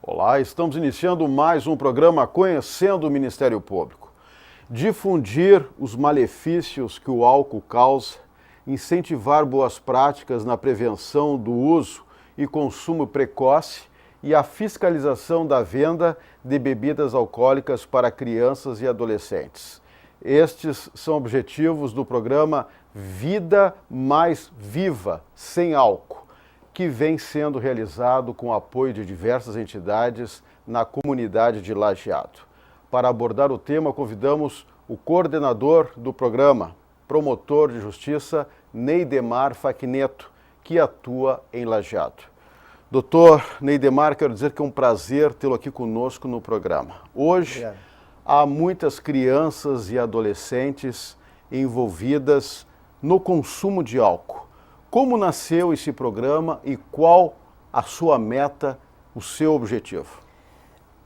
Olá, estamos iniciando mais um programa Conhecendo o Ministério Público. Difundir os malefícios que o álcool causa, incentivar boas práticas na prevenção do uso e consumo precoce e a fiscalização da venda de bebidas alcoólicas para crianças e adolescentes. Estes são objetivos do programa Vida Mais Viva Sem Álcool, que vem sendo realizado com o apoio de diversas entidades na comunidade de Lajeado. Para abordar o tema, convidamos o coordenador do programa, promotor de justiça Neidemar Facneto, que atua em Lajeado. Doutor Neidemar, quero dizer que é um prazer tê-lo aqui conosco no programa. Hoje, há muitas crianças e adolescentes envolvidas no consumo de álcool. Como nasceu esse programa e qual a sua meta, o seu objetivo?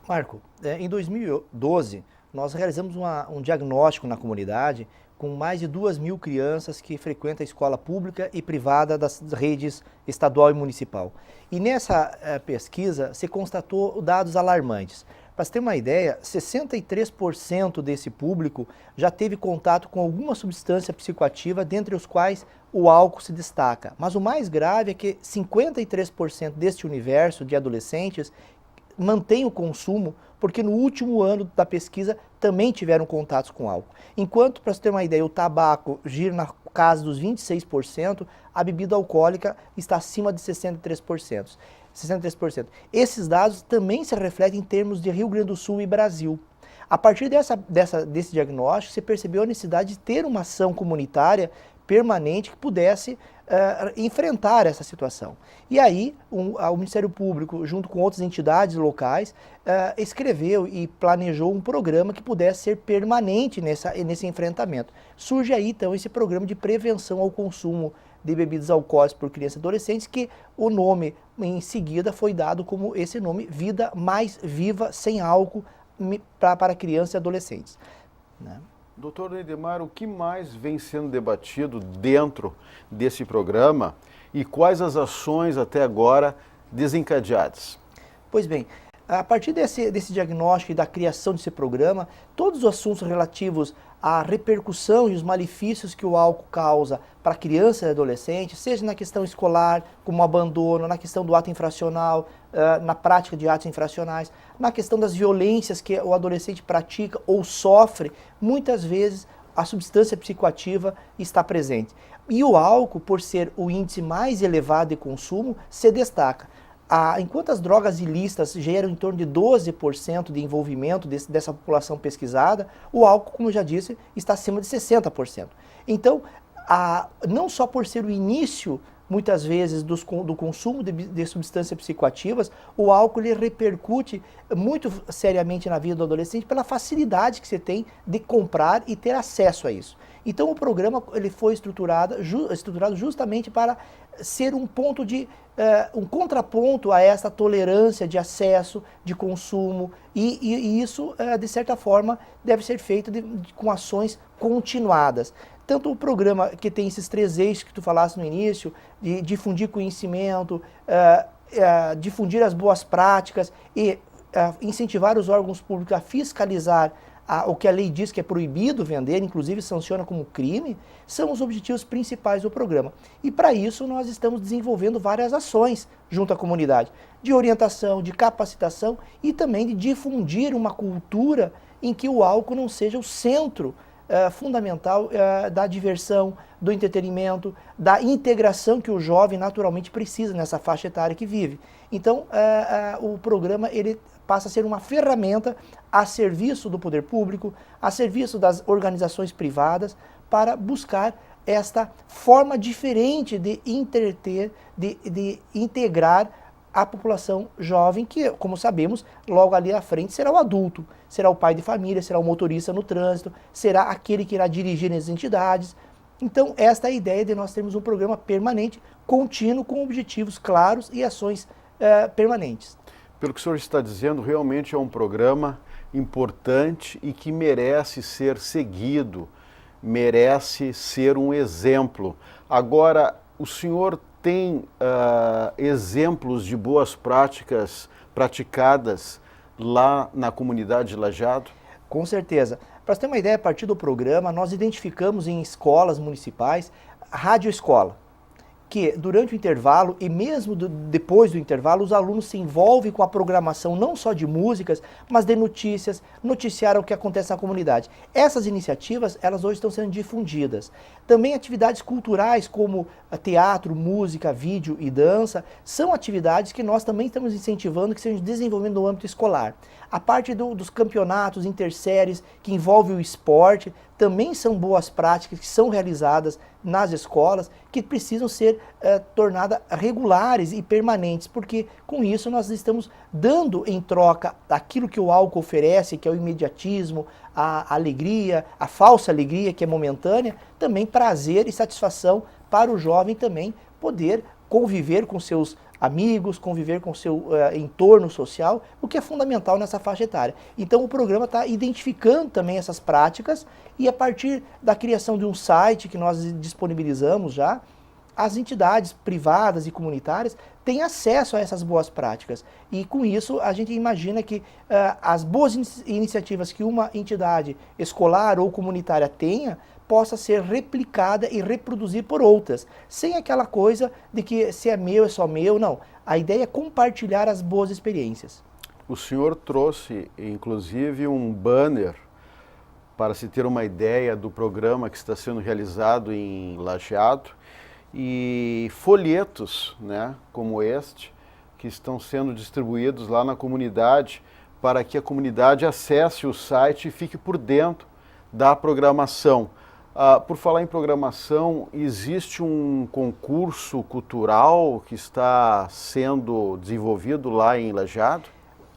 Marco, em 2012, nós realizamos um diagnóstico na comunidade com mais de 2.000 crianças que frequentam a escola pública e privada das redes estadual e municipal. E nessa pesquisa se constatou dados alarmantes. Para você ter uma ideia, 63% desse público já teve contato com alguma substância psicoativa, dentre os quais o álcool se destaca. Mas o mais grave é que 53% deste universo de adolescentes mantém o consumo porque no último ano da pesquisa também tiveram contatos com álcool. Enquanto, para você ter uma ideia, o tabaco gira na casa dos 26%, a bebida alcoólica está acima de 63%. Esses dados também se refletem em termos de Rio Grande do Sul e Brasil. A partir desse diagnóstico, você percebeu a necessidade de ter uma ação comunitária permanente que pudesse enfrentar essa situação. E aí, o Ministério Público, junto com outras entidades locais, escreveu e planejou um programa que pudesse ser permanente nesse enfrentamento. Surge aí, então, esse programa de prevenção ao consumo de bebidas alcoólicas por crianças e adolescentes, que o nome em seguida foi dado como esse nome, Vida Mais Viva Sem Álcool para crianças e adolescentes. Né? Doutor Neidemar, o que mais vem sendo debatido dentro desse programa e quais as ações até agora desencadeadas? Pois bem, a partir desse diagnóstico e da criação desse programa, todos os assuntos relativos à repercussão e os malefícios que o álcool causa para crianças e adolescentes, seja na questão escolar, como abandono, na questão do ato infracional, na prática de atos infracionais, na questão das violências que o adolescente pratica ou sofre, muitas vezes a substância psicoativa está presente. E o álcool, por ser o índice mais elevado de consumo, se destaca. Enquanto as drogas ilícitas geram em torno de 12% de envolvimento dessa população pesquisada, o álcool, como eu já disse, está acima de 60%. Então, não só por ser o início, muitas vezes, do consumo de substâncias psicoativas, o álcool ele repercute muito seriamente na vida do adolescente pela facilidade que você tem de comprar e ter acesso a isso. Então, o programa ele foi estruturado justamente para ser um ponto um contraponto a essa tolerância de acesso, de consumo, e isso, de certa forma, deve ser feito com ações continuadas. Tanto o programa que tem esses 3 eixos que tu falaste no início, de difundir conhecimento, difundir as boas práticas e incentivar os órgãos públicos a fiscalizar o que a lei diz que é proibido vender, inclusive sanciona como crime, são os objetivos principais do programa. E para isso nós estamos desenvolvendo várias ações junto à comunidade, de orientação, de capacitação e também de difundir uma cultura em que o álcool não seja o centro fundamental da diversão, do entretenimento, da integração que o jovem naturalmente precisa nessa faixa etária que vive. Então, o programa ele passa a ser uma ferramenta a serviço do poder público, a serviço das organizações privadas, para buscar esta forma diferente de entreter, de integrar a população jovem, que, como sabemos, logo ali à frente será o adulto, será o pai de família, será o motorista no trânsito, será aquele que irá dirigir as entidades. Então, esta é a ideia de nós termos um programa permanente, contínuo, com objetivos claros e ações permanentes. Pelo que o senhor está dizendo, realmente é um programa importante e que merece ser seguido, merece ser um exemplo. Agora, o senhor tem exemplos de boas práticas praticadas lá na comunidade de Lajeado? Com certeza. Para você ter uma ideia, a partir do programa, nós identificamos em escolas municipais a radioescola, que durante o intervalo e mesmo depois do intervalo, os alunos se envolvem com a programação não só de músicas, mas de notícias, noticiar o que acontece na comunidade. Essas iniciativas, elas hoje estão sendo difundidas. Também atividades culturais como teatro, música, vídeo e dança, são atividades que nós também estamos incentivando que sejam desenvolvidas no âmbito escolar. A parte dos campeonatos interséries que envolvem o esporte, também são boas práticas que são realizadas nas escolas, que precisam ser tornadas regulares e permanentes, porque com isso nós estamos dando em troca aquilo que o álcool oferece, que é o imediatismo, a alegria, a falsa alegria que é momentânea, também prazer e satisfação para o jovem também poder conviver com seus amigos, conviver com seu entorno social, o que é fundamental nessa faixa etária. Então o programa está identificando também essas práticas e a partir da criação de um site que nós disponibilizamos já, as entidades privadas e comunitárias têm acesso a essas boas práticas. E com isso a gente imagina que as boas iniciativas que uma entidade escolar ou comunitária tenha, possa ser replicada e reproduzir por outras, sem aquela coisa de que se é meu, é só meu, não. A ideia é compartilhar as boas experiências. O senhor trouxe, inclusive, um banner para se ter uma ideia do programa que está sendo realizado em Lajeado e folhetos, né, como este, que estão sendo distribuídos lá na comunidade para que a comunidade acesse o site e fique por dentro da programação. Por falar em programação, existe um concurso cultural que está sendo desenvolvido lá em Lajeado?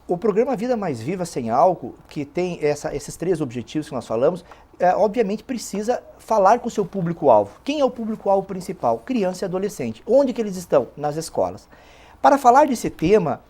O programa Vida Mais Viva Sem Álcool, que tem esses 3 objetivos que nós falamos, obviamente precisa falar com o seu público-alvo. Quem é o público-alvo principal? Criança e adolescente. Onde que eles estão? Nas escolas. Para falar desse tema,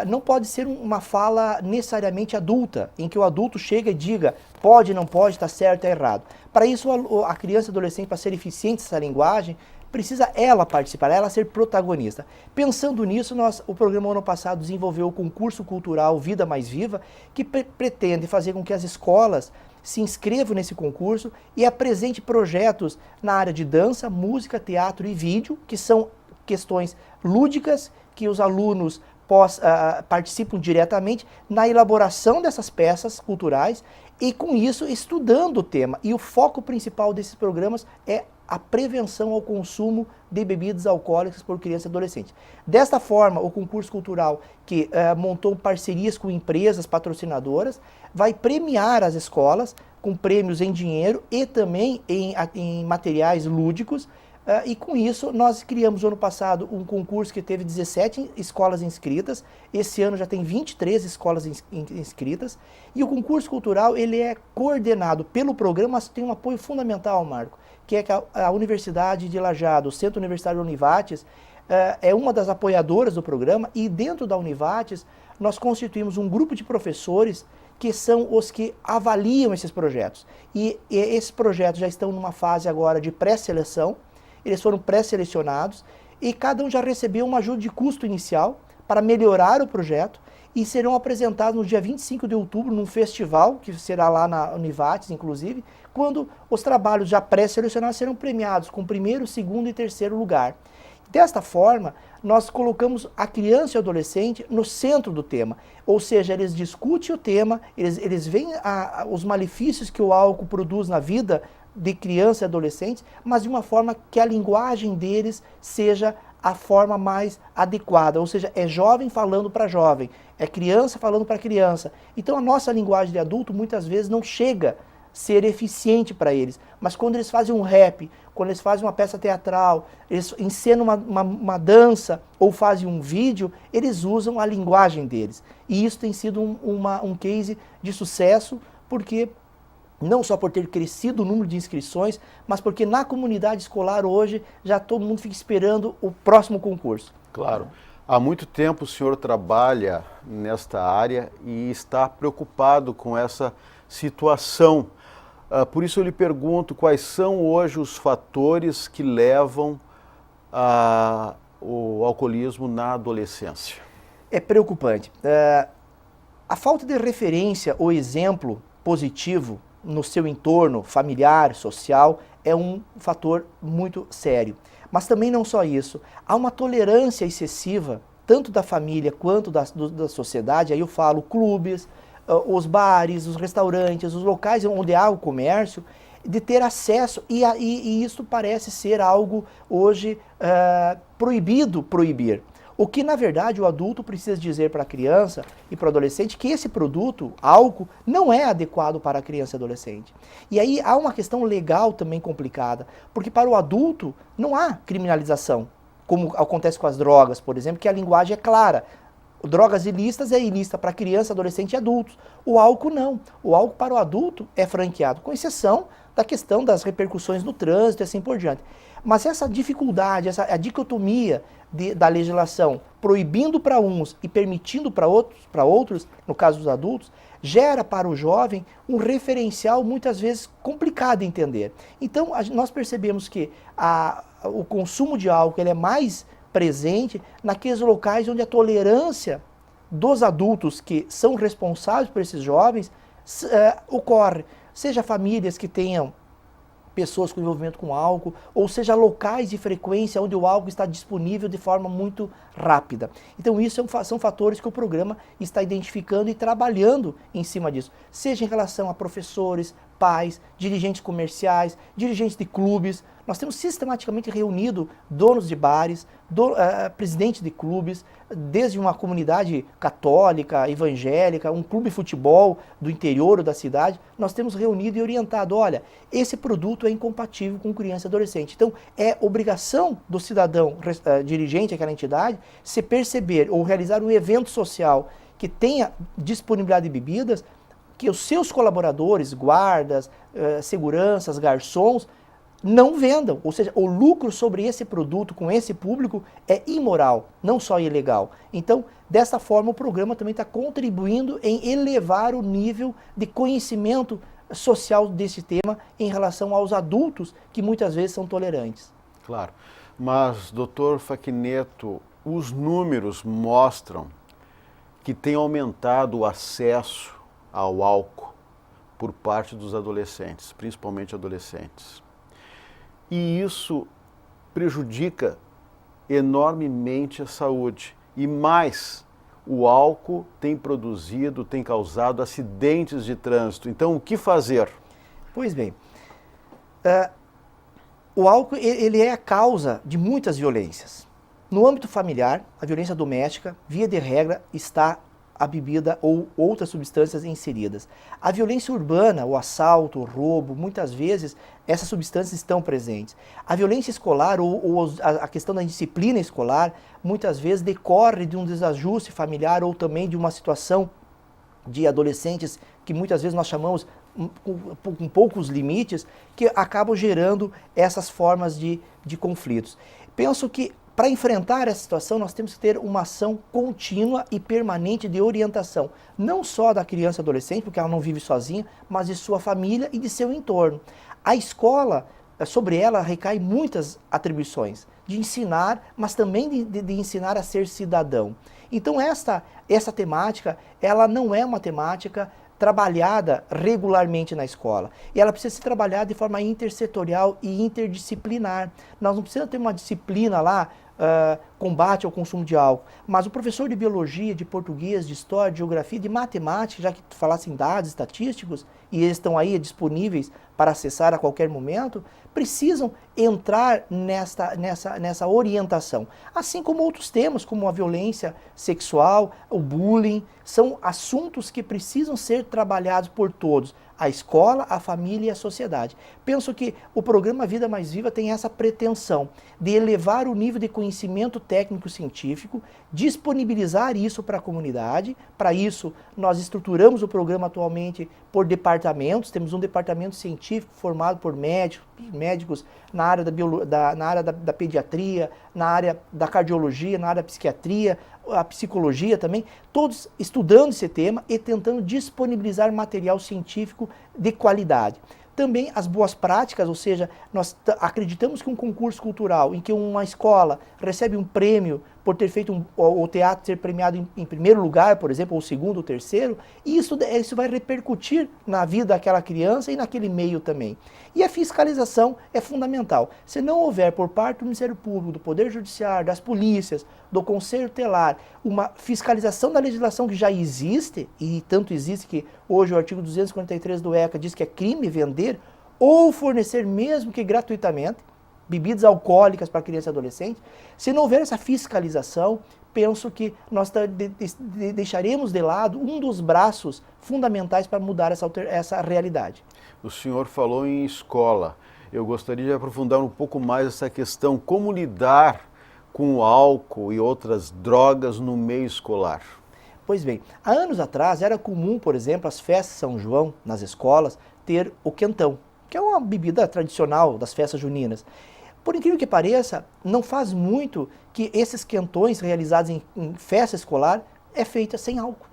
não pode ser uma fala necessariamente adulta, em que o adulto chega e diga pode, não pode, está certo, está errado. Para isso, a criança e adolescente, para ser eficiente nessa linguagem, precisa ela participar, ela ser protagonista. Pensando nisso, o programa ano passado desenvolveu o concurso cultural Vida Mais Viva, que pretende fazer com que as escolas se inscrevam nesse concurso e apresente projetos na área de dança, música, teatro e vídeo, que são questões lúdicas, que os alunos participam diretamente na elaboração dessas peças culturais e com isso estudando o tema. E o foco principal desses programas é a prevenção ao consumo de bebidas alcoólicas por criança e adolescente. Desta forma, o concurso cultural, que montou parcerias com empresas patrocinadoras, vai premiar as escolas com prêmios em dinheiro e também em materiais lúdicos. E com isso, nós criamos ano passado um concurso que teve 17 escolas inscritas, esse ano já tem 23 escolas inscritas, e o concurso cultural ele é coordenado pelo programa, mas tem um apoio fundamental, Marco, que é que a Universidade de Lajeado, o Centro Universitário Univates, é uma das apoiadoras do programa, e dentro da Univates nós constituímos um grupo de professores que são os que avaliam esses projetos. E esses projetos já estão numa fase agora de pré-seleção. Eles foram pré-selecionados e cada um já recebeu uma ajuda de custo inicial para melhorar o projeto e serão apresentados no dia 25 de outubro num festival, que será lá na Univates, inclusive, quando os trabalhos já pré-selecionados serão premiados com primeiro, segundo e terceiro lugar. Desta forma, nós colocamos a criança e o adolescente no centro do tema, ou seja, eles discutem o tema, eles veem os malefícios que o álcool produz na vida de crianças e adolescentes, mas de uma forma que a linguagem deles seja a forma mais adequada, ou seja, é jovem falando para jovem, é criança falando para criança. Então a nossa linguagem de adulto muitas vezes não chega a ser eficiente para eles, mas quando eles fazem um rap, quando eles fazem uma peça teatral, eles encenam uma dança ou fazem um vídeo, eles usam a linguagem deles. E isso tem sido um case de sucesso, porque não só por ter crescido o número de inscrições, mas porque na comunidade escolar hoje já todo mundo fica esperando o próximo concurso. Claro. Há muito tempo o senhor trabalha nesta área e está preocupado com essa situação. Por isso eu lhe pergunto quais são hoje os fatores que levam ao alcoolismo na adolescência. É preocupante. A falta de referência ou exemplo positivo no seu entorno familiar, social, é um fator muito sério. Mas também não só isso, há uma tolerância excessiva, tanto da família quanto da sociedade, aí eu falo clubes, os bares, os restaurantes, os locais onde há o comércio, de ter acesso, e isso parece ser algo hoje proibido proibir. O que, na verdade, o adulto precisa dizer para a criança e para o adolescente que esse produto, álcool, não é adequado para a criança e adolescente. E aí há uma questão legal também complicada, porque para o adulto não há criminalização, como acontece com as drogas, por exemplo, que a linguagem é clara. Drogas ilícitas é ilícita para criança, adolescente e adultos. O álcool não. O álcool para o adulto é franqueado, com exceção da questão das repercussões no trânsito e assim por diante. Mas essa dificuldade, a dicotomia da legislação, proibindo para uns e permitindo para outros, no caso dos adultos, gera para o jovem um referencial muitas vezes complicado de entender. Então nós percebemos que o consumo de álcool ele é mais presente naqueles locais onde a tolerância dos adultos que são responsáveis por esses jovens ocorre. Seja famílias que tenham pessoas com envolvimento com álcool, ou seja, locais de frequência onde o álcool está disponível de forma muito rápida. Então isso são fatores que o programa está identificando e trabalhando em cima disso, seja em relação a professores, pais, dirigentes comerciais, dirigentes de clubes. Nós temos sistematicamente reunido donos de bares, presidentes de clubes, desde uma comunidade católica, evangélica, um clube de futebol do interior da cidade. Nós temos reunido e orientado, olha, esse produto é incompatível com criança e adolescente. Então, é obrigação do cidadão dirigente daquela entidade se perceber ou realizar um evento social que tenha disponibilidade de bebidas, que os seus colaboradores, guardas, seguranças, garçons, não vendam. Ou seja, o lucro sobre esse produto com esse público é imoral, não só ilegal. Então, dessa forma, o programa também está contribuindo em elevar o nível de conhecimento social desse tema em relação aos adultos, que muitas vezes são tolerantes. Claro, mas, doutor Facchineto, os números mostram que tem aumentado o acesso ao álcool por parte dos adolescentes, principalmente adolescentes. E isso prejudica enormemente a saúde. E mais, o álcool tem causado acidentes de trânsito. Então, o que fazer? Pois bem, o álcool ele é a causa de muitas violências. No âmbito familiar, a violência doméstica, via de regra, está a bebida ou outras substâncias inseridas. A violência urbana, o assalto, o roubo, muitas vezes essas substâncias estão presentes. A violência escolar ou a questão da disciplina escolar, muitas vezes decorre de um desajuste familiar ou também de uma situação de adolescentes que muitas vezes nós chamamos com poucos limites, que acabam gerando essas formas de conflitos. Penso que para enfrentar essa situação, nós temos que ter uma ação contínua e permanente de orientação, não só da criança e adolescente, porque ela não vive sozinha, mas de sua família e de seu entorno. A escola, sobre ela recai muitas atribuições, de ensinar, mas também de ensinar a ser cidadão. Então essa temática, ela não é uma temática trabalhada regularmente na escola. E ela precisa ser trabalhada de forma intersetorial e interdisciplinar. Nós não precisamos ter uma disciplina lá, combate ao consumo de álcool, mas o professor de biologia, de português, de história, de geografia, de matemática, já que tu falasse em dados estatísticos, e eles estão aí disponíveis para acessar a qualquer momento, precisam entrar nessa orientação. Assim como outros temas, como a violência sexual, o bullying, são assuntos que precisam ser trabalhados por todos, a escola, a família e a sociedade. Penso que o programa Vida Mais Viva tem essa pretensão de elevar o nível de conhecimento técnico-científico, disponibilizar isso para a comunidade. Para isso, nós estruturamos o programa atualmente por departamentos. Temos um departamento científico formado por médicos na área da pediatria, na área da cardiologia, na área da psiquiatria, a psicologia também, todos estudando esse tema e tentando disponibilizar material científico de qualidade. Também as boas práticas, ou seja, nós acreditamos que um concurso cultural em que uma escola recebe um prêmio por ter feito o teatro ser premiado em primeiro lugar, por exemplo, ou segundo ou terceiro, e isso vai repercutir na vida daquela criança e naquele meio também. E a fiscalização é fundamental. Se não houver por parte do Ministério Público, do Poder Judiciário, das polícias, do Conselho Tutelar, uma fiscalização da legislação que já existe, e tanto existe que hoje o artigo 243 do ECA diz que é crime vender ou fornecer, mesmo que gratuitamente, bebidas alcoólicas para criança e adolescente. Se não houver essa fiscalização, penso que nós deixaremos de lado um dos braços fundamentais para mudar essa realidade. O senhor falou em escola. Eu gostaria de aprofundar um pouco mais essa questão, como lidar com o álcool e outras drogas no meio escolar. Pois bem, há anos atrás era comum, por exemplo, as festas de São João, nas escolas, ter o quentão, que é uma bebida tradicional das festas juninas. Por incrível que pareça, não faz muito que esses quentões realizados em festa escolar é feita sem álcool.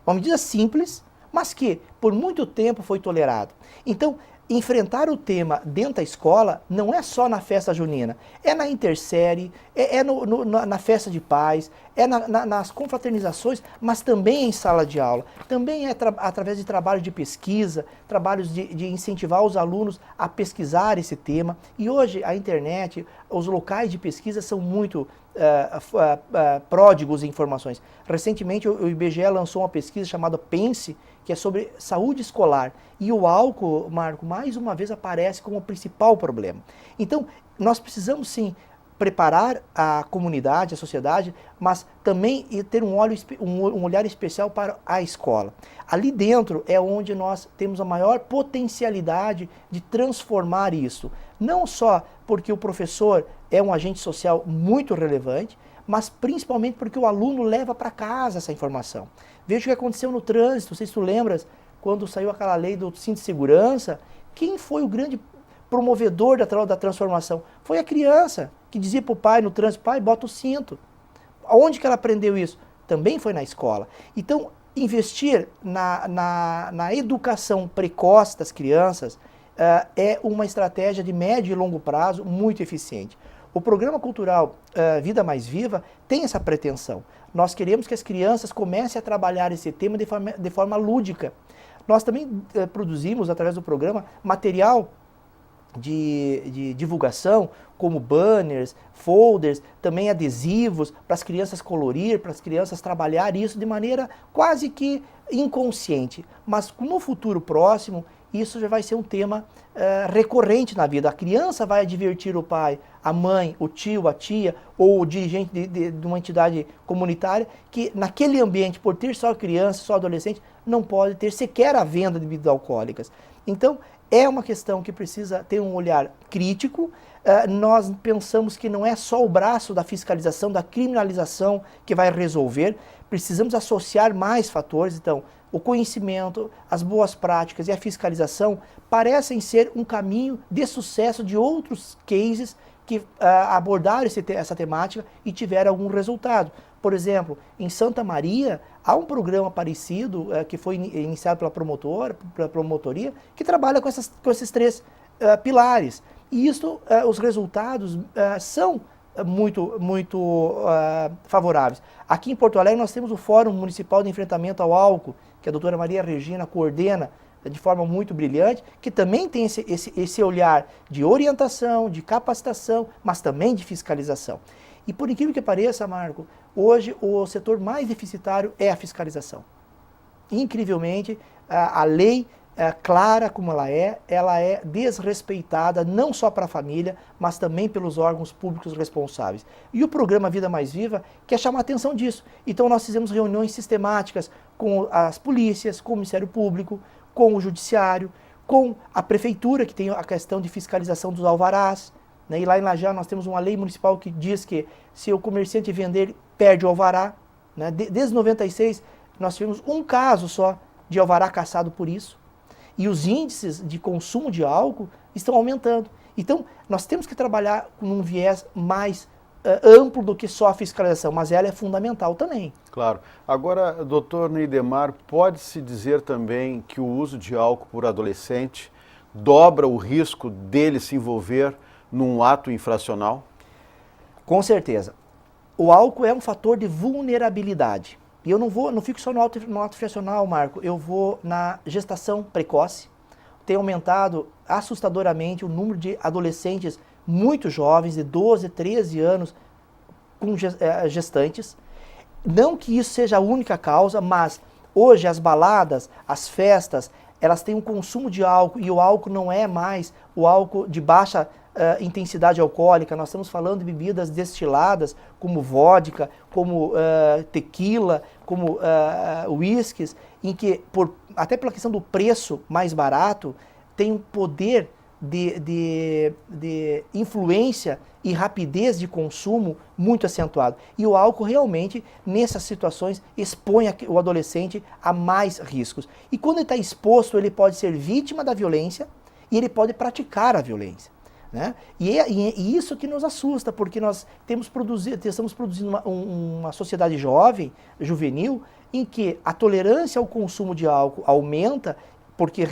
Uma medida simples, mas que por muito tempo foi tolerado. Então, enfrentar o tema dentro da escola não é só na festa junina, é na intersérie, na festa de pais, nas confraternizações, mas também em sala de aula. Também é através de trabalhos de pesquisa, trabalhos de incentivar os alunos a pesquisar esse tema. E hoje a internet, os locais de pesquisa são muito pródigos em informações. Recentemente o IBGE lançou uma pesquisa chamada Pense, que é sobre saúde escolar. E o álcool, Marco, mais uma vez aparece como o principal problema. Então, nós precisamos sim preparar a comunidade, a sociedade, mas também ter um olhar especial para a escola. Ali dentro é onde nós temos a maior potencialidade de transformar isso. Não só porque o professor é um agente social muito relevante, mas principalmente porque o aluno leva para casa essa informação. Veja o que aconteceu no trânsito, não sei se tu lembras, quando saiu aquela lei do cinto de segurança, quem foi o grande promovedor da transformação? Foi a criança, que dizia para o pai no trânsito, pai, bota o cinto. Onde que ela aprendeu isso? Também foi na escola. Então, investir na educação precoce das crianças é uma estratégia de médio e longo prazo muito eficiente. O programa cultural Vida Mais Viva tem essa pretensão. Nós queremos que as crianças comecem a trabalhar esse tema de forma lúdica. Nós também produzimos, através do programa, material de divulgação, como banners, folders, também adesivos, para as crianças colorir, para as crianças trabalhar isso de maneira quase que inconsciente. Mas no futuro próximo, isso já vai ser um tema recorrente na vida. A criança vai advertir o pai, a mãe, o tio, a tia ou o dirigente de uma entidade comunitária que naquele ambiente, por ter só criança, só adolescente, não pode ter sequer a venda de bebidas alcoólicas. Então, é uma questão que precisa ter um olhar crítico. Nós pensamos que não é só o braço da fiscalização, da criminalização que vai resolver. Precisamos associar mais fatores. Então, o conhecimento, as boas práticas e a fiscalização parecem ser um caminho de sucesso de outros cases que abordaram essa temática e tiveram algum resultado. Por exemplo, em Santa Maria, há um programa parecido que foi iniciado pela promotoria, que trabalha com esses três pilares. E isso, os resultados são muito favoráveis. Aqui em Porto Alegre nós temos o Fórum Municipal de Enfrentamento ao Álcool, que a doutora Maria Regina coordena de forma muito brilhante, que também tem esse olhar de orientação, de capacitação, mas também de fiscalização. E por incrível que pareça, Marco, hoje o setor mais deficitário é a fiscalização. Incrivelmente, a lei, clara como ela é desrespeitada não só para a família, mas também pelos órgãos públicos responsáveis. E o programa Vida Mais Viva quer chamar a atenção disso. Então nós fizemos reuniões sistemáticas com as polícias, com o Ministério Público, com o Judiciário, com a Prefeitura, que tem a questão de fiscalização dos alvarás. E lá em Lajá nós temos uma lei municipal que diz que se o comerciante vender, perde o alvará. Desde 96 nós tivemos um caso só de alvará cassado por isso. E os índices de consumo de álcool estão aumentando. Então nós temos que trabalhar com um viés mais amplo do que só a fiscalização, mas ela é fundamental também. Claro. Agora, doutor Neidemar, pode-se dizer também que o uso de álcool por adolescente dobra o risco dele se envolver num ato infracional? Com certeza. o álcool é um fator de vulnerabilidade. E eu não fico só no ato fracional, Marco, eu vou na gestação precoce. Tem aumentado assustadoramente o número de adolescentes muito jovens, de 12, 13 anos, com gestantes. Não que isso seja a única causa, mas hoje as baladas, as festas, elas têm um consumo de álcool, e o álcool não é mais o álcool de baixa intensidade alcoólica. Nós estamos falando de bebidas destiladas, como vodka, como tequila, como whiskies, em que, até pela questão do preço mais barato, tem um poder de influência e rapidez de consumo muito acentuado. E o álcool realmente, nessas situações, expõe o adolescente a mais riscos. E quando ele está exposto, ele pode ser vítima da violência e ele pode praticar a violência. Né? E isso que nos assusta, porque nós estamos produzindo uma sociedade jovem, juvenil, em que a tolerância ao consumo de álcool aumenta, porque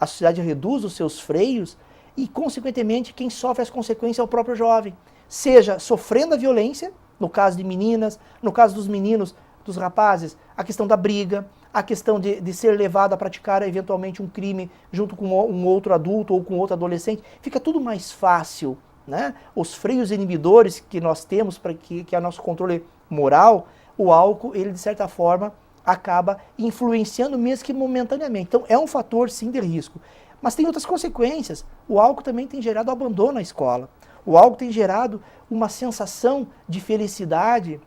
a sociedade reduz os seus freios, e, consequentemente, quem sofre as consequências é o próprio jovem. Seja sofrendo a violência, no caso de meninas, no caso dos meninos, dos rapazes, a questão da briga, a questão de ser levado a praticar eventualmente um crime junto com um outro adulto ou com outro adolescente, fica tudo mais fácil, né? Os freios inibidores que nós temos, que é o nosso controle moral, o álcool, ele de certa forma acaba influenciando mesmo que momentaneamente. Então é um fator sim de risco. Mas tem outras consequências. O álcool também tem gerado abandono na escola. O álcool tem gerado uma sensação de felicidade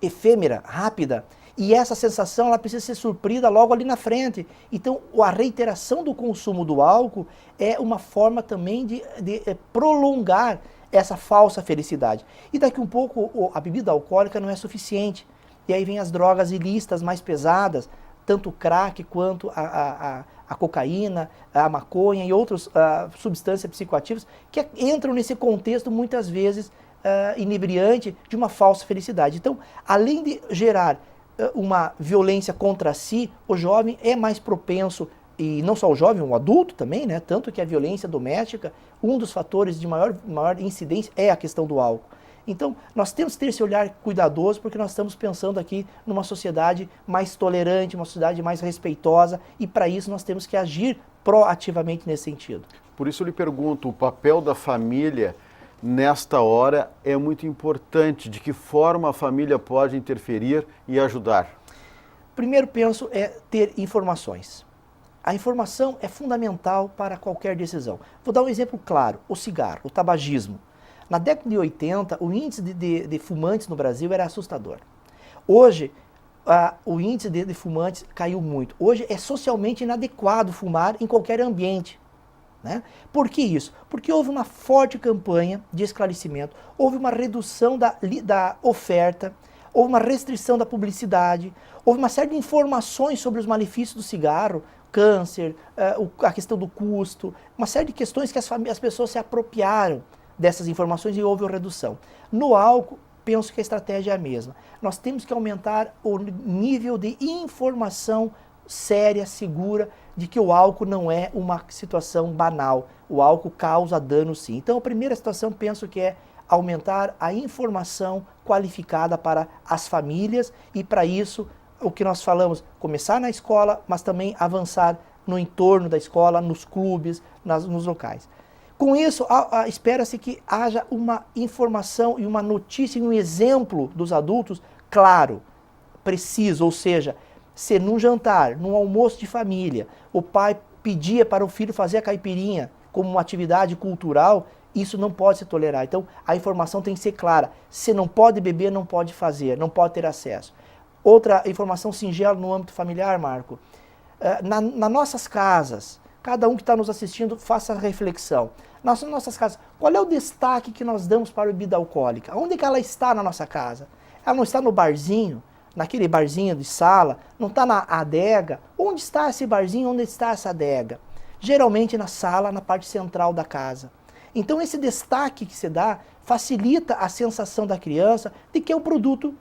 efêmera, rápida. E essa sensação ela precisa ser suprida logo ali na frente. Então, a reiteração do consumo do álcool é uma forma também de prolongar essa falsa felicidade. E daqui um pouco a bebida alcoólica não é suficiente. E aí vem as drogas ilícitas mais pesadas, tanto o crack quanto a cocaína, a maconha e outras substâncias psicoativas que entram nesse contexto muitas vezes inebriante de uma falsa felicidade. Então, além de gerar uma violência contra si, o jovem é mais propenso, e não só o jovem, o adulto também, né? Tanto que a violência doméstica, um dos fatores de maior incidência é a questão do álcool. Então, nós temos que ter esse olhar cuidadoso, porque nós estamos pensando aqui numa sociedade mais tolerante, uma sociedade mais respeitosa, e para isso nós temos que agir proativamente nesse sentido. Por isso eu lhe pergunto, o papel da família nesta hora é muito importante. De que forma a família pode interferir e ajudar? Primeiro penso é ter informações. A informação é fundamental para qualquer decisão. Vou dar um exemplo claro, o cigarro, o tabagismo. Na década de 80, o índice de fumantes no Brasil era assustador. Hoje, o índice de fumantes caiu muito. Hoje é socialmente inadequado fumar em qualquer ambiente. Né? Por que isso? Porque houve uma forte campanha de esclarecimento, houve uma redução da oferta, houve uma restrição da publicidade, houve uma série de informações sobre os malefícios do cigarro, câncer, a questão do custo, uma série de questões que as pessoas se apropriaram dessas informações e houve uma redução. No álcool, penso que a estratégia é a mesma. Nós temos que aumentar o nível de informação séria, segura, de que o álcool não é uma situação banal. O álcool causa dano sim. Então a primeira situação penso que é aumentar a informação qualificada para as famílias e para isso o que nós falamos, começar na escola, mas também avançar no entorno da escola, nos clubes, nos locais. Com isso, espera-se que haja uma informação e uma notícia e um exemplo dos adultos claro, preciso, ou seja, se num jantar, num almoço de família, o pai pedia para o filho fazer a caipirinha como uma atividade cultural, isso não pode se tolerar. Então, a informação tem que ser clara. Se não pode beber, não pode fazer, não pode ter acesso. Outra informação singela no âmbito familiar, Marco. Nas nossas casas, cada um que está nos assistindo, faça a reflexão. Nas nossas casas, qual é o destaque que nós damos para a bebida alcoólica? Onde é que ela está na nossa casa? Ela não está no barzinho, naquele barzinho de sala, não está na adega? Onde está esse barzinho, onde está essa adega? Geralmente na sala, na parte central da casa. Então esse destaque que se dá facilita a sensação da criança de que é um produto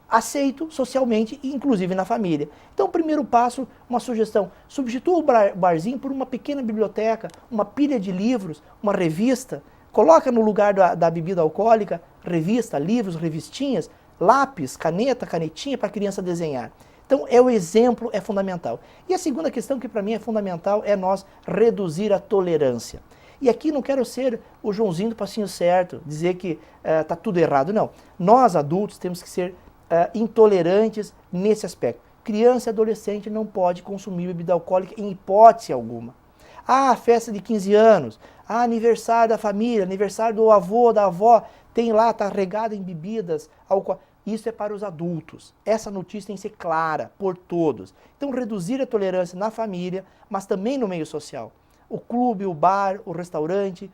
aceito socialmente, inclusive na família. Então, o primeiro passo, uma sugestão, substitua o barzinho por uma pequena biblioteca, uma pilha de livros, uma revista, coloca no lugar da bebida alcoólica revista, livros, revistinhas, lápis, caneta, canetinha para a criança desenhar. Então, o exemplo é fundamental. E a segunda questão que para mim é fundamental é nós reduzir a tolerância. E aqui não quero ser o Joãozinho do passinho certo, dizer que está tudo errado, não. Nós, adultos, temos que ser intolerantes nesse aspecto. Criança e adolescente não pode consumir bebida alcoólica em hipótese alguma. Ah, festa de 15 anos, aniversário da família, aniversário do avô, da avó, tem lá, está regado em bebidas alcoólicas. Isso é para os adultos. Essa notícia tem que ser clara por todos. Então, reduzir a tolerância na família, mas também no meio social. O clube, o bar, o restaurante,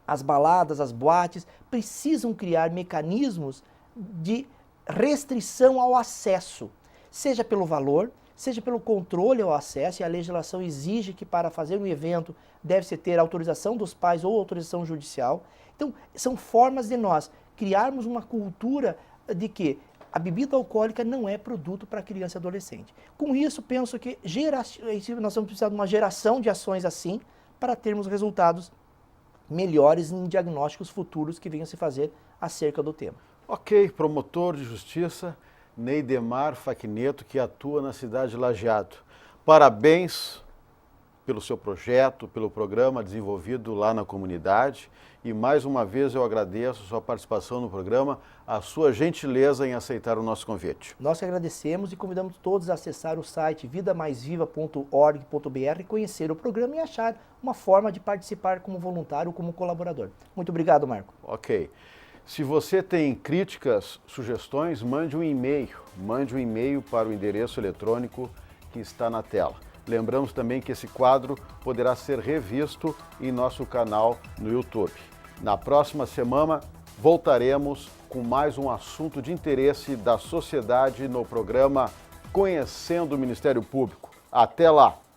as baladas, as boates, precisam criar mecanismos de restrição ao acesso, seja pelo valor, seja pelo controle ao acesso, e a legislação exige que para fazer um evento deve-se ter autorização dos pais ou autorização judicial. Então, são formas de nós criarmos uma cultura de que a bebida alcoólica não é produto para criança e adolescente. Com isso, penso que nós vamos precisar de uma geração de ações assim para termos resultados melhores em diagnósticos futuros que venham se fazer acerca do tema. Ok, promotor de justiça Neidemar Facchineto, que atua na cidade de Lajeado. Parabéns pelo seu projeto, pelo programa desenvolvido lá na comunidade. E mais uma vez eu agradeço a sua participação no programa, a sua gentileza em aceitar o nosso convite. Nós que agradecemos e convidamos todos a acessar o site vidamaisviva.org.br, conhecer o programa e achar uma forma de participar como voluntário ou como colaborador. Muito obrigado, Marco. Ok. Se você tem críticas, sugestões, mande um e-mail para o endereço eletrônico que está na tela. Lembramos também que esse quadro poderá ser revisto em nosso canal no YouTube. Na próxima semana, voltaremos com mais um assunto de interesse da sociedade no programa Conhecendo o Ministério Público. Até lá!